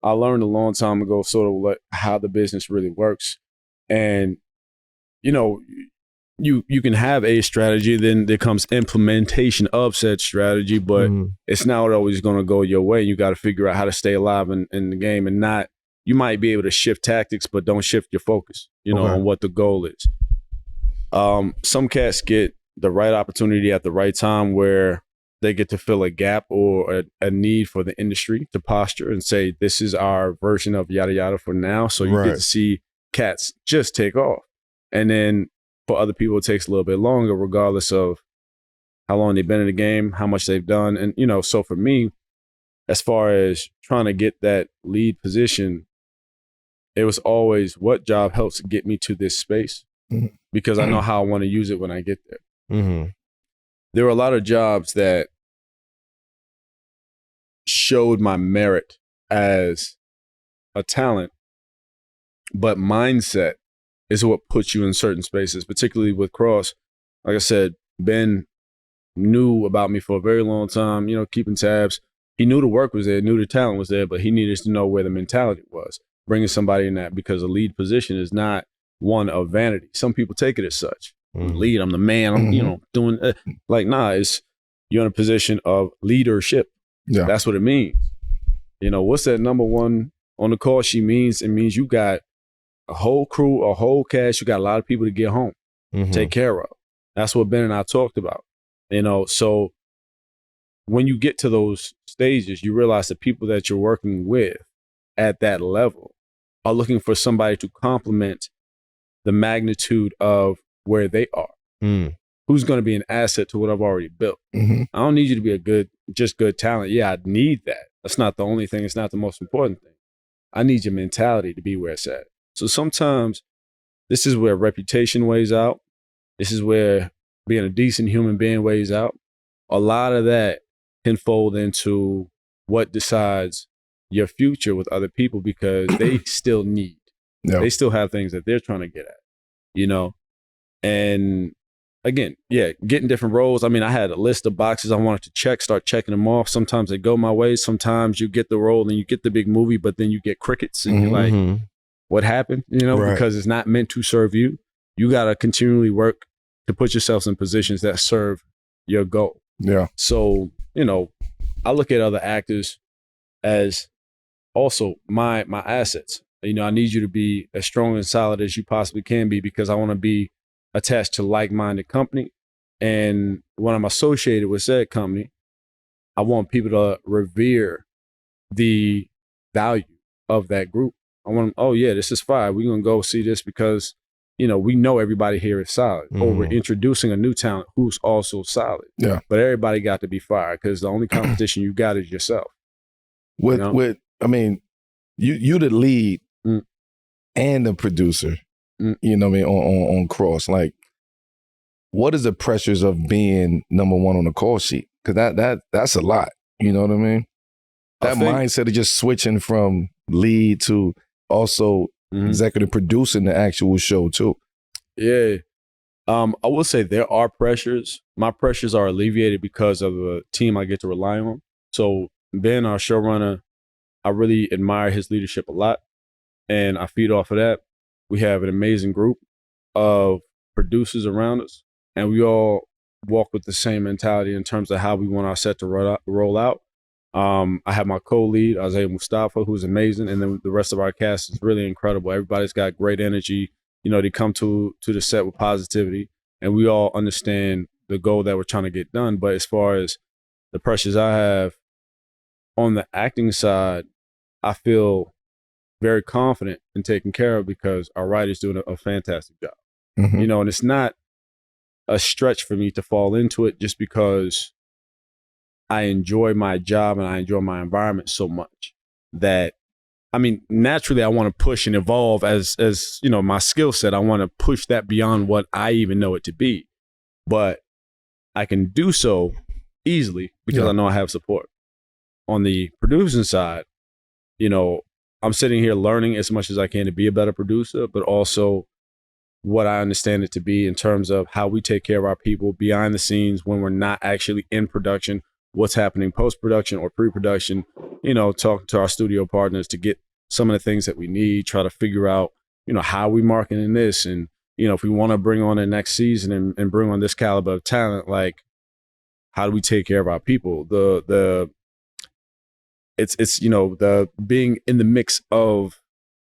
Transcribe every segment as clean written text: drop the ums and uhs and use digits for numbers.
I learned a long time ago sort of how the business really works. And, you can have a strategy, then there comes implementation of said strategy, but it's not always going to go your way. You got to figure out how to stay alive in the game and not, you might be able to shift tactics, but don't shift your focus, on what the goal is. Some cats get the right opportunity at the right time where they get to fill a gap or a need for the industry to posture and say, this is our version of yada yada for now. So you get to see cats just take off. And then for other people, it takes a little bit longer, regardless of how long they've been in the game, how much they've done. And, so for me, as far as trying to get that lead position, it was always what job helps get me to this space, because I know how I want to use it when I get there. There were a lot of jobs that showed my merit as a talent, but mindset is what puts you in certain spaces, particularly with Cross. Like I said, Ben knew about me for a very long time, keeping tabs. He knew the work was there, knew the talent was there, but he needed to know where the mentality was, bringing somebody in that, because a lead position is not one of vanity. Some people take it as such. Lead, I'm the man, I'm, doing, it's, you're in a position of leadership. Yeah. That's what it means. What's that number one on the call sheet means? It means you got a whole crew, a whole cast, you got a lot of people to get home, take care of. That's what Ben and I talked about. So when you get to those stages, you realize the people that you're working with at that level are looking for somebody to complement the magnitude of where they are. Who's going to be an asset to what I've already built. I don't need you to be just good talent. Yeah, I need that. That's not the only thing. It's not the most important thing. I need your mentality to be where it's at. So sometimes this is where reputation weighs out. This is where being a decent human being weighs out. A lot of that can fold into what decides your future with other people, because they still need, they still have things that they're trying to get at, and again, getting different roles. I mean, I had a list of boxes I wanted to start checking them off. Sometimes they go my way. Sometimes you get the role and you get the big movie, but then you get crickets and you're like, what happened? Because it's not meant to serve you. You got to continually work to put yourselves in positions that serve your goal. Yeah. So, I look at other actors as also my assets. I need you to be as strong and solid as you possibly can be, because I want to be attached to like-minded company. And when I'm associated with said company, I want people to revere the value of that group. I want them, this is fire. We're going to go see this because, we know everybody here is solid. Or we're introducing a new talent who's also solid. Yeah. But everybody got to be fire, because the only competition you got is yourself. You the lead and the producer. On Cross, like, what is the pressures of being number one on the call sheet? Because that's a lot. You know what I mean? That mindset of just switching from lead to also executive producing the actual show too. Yeah. I will say there are pressures. My pressures are alleviated because of the team I get to rely on. So Ben, our showrunner, I really admire his leadership a lot, and I feed off of that. We have an amazing group of producers around us, and we all walk with the same mentality in terms of how we want our set to roll out. I have my co-lead, Isaiah Mustafa, who's amazing, and then the rest of our cast is really incredible. Everybody's got great energy. They come to the set with positivity, and we all understand the goal that we're trying to get done. But as far as the pressures I have on the acting side, I feel very confident in taking care of, because our writer's doing a fantastic job. And it's not a stretch for me to fall into it, just because I enjoy my job and I enjoy my environment so much that, naturally I want to push and evolve as my skill set. I want to push that beyond what I even know it to be, but I can do so easily because I know I have support. On the producing side, I'm sitting here learning as much as I can to be a better producer, but also what I understand it to be in terms of how we take care of our people behind the scenes when we're not actually in production, what's happening post-production or pre-production, you know, talking to our studio partners to get some of the things that we need, try to figure out, you know, how we marketing this. And, you know, if we want to bring on the next season and bring on this caliber of talent, like, how do we take care of our people? It's, you know, the being in the mix of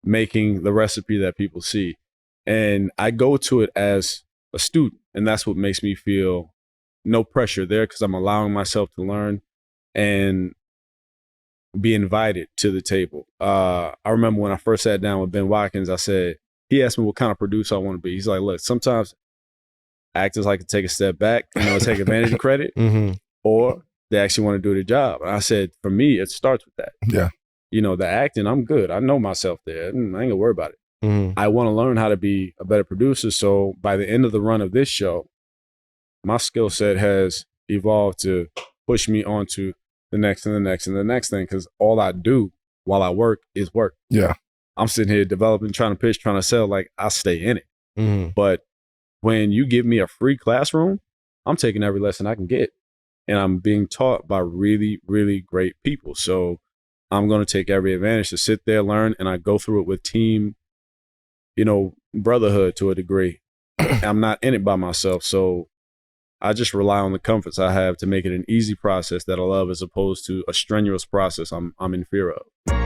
making the recipe that people see. And I go to it as a student, and that's what makes me feel no pressure there, because I'm allowing myself to learn and be invited to the table. I remember when I first sat down with Ben Watkins, he asked me what kind of producer I want to be. He's like, look, sometimes actors like to take a step back, you know, take advantage of credit, or they actually want to do their job. And I said, for me, it starts with that. Yeah. You know, the acting, I'm good. I know myself there. I ain't gonna worry about it. I want to learn how to be a better producer. So by the end of the run of this show, my skill set has evolved to push me on to the next and the next and the next thing. Because all I do while I work is work. Yeah. I'm sitting here developing, trying to pitch, trying to sell. Like, I stay in it. But when you give me a free classroom, I'm taking every lesson I can get. And I'm being taught by really, really great people. So I'm going to take every advantage to sit there, learn, and I go through it with team, you know, brotherhood to a degree. I'm not in it by myself. So I just rely on the comforts I have to make it an easy process that I love, as opposed to a strenuous process I'm in fear of.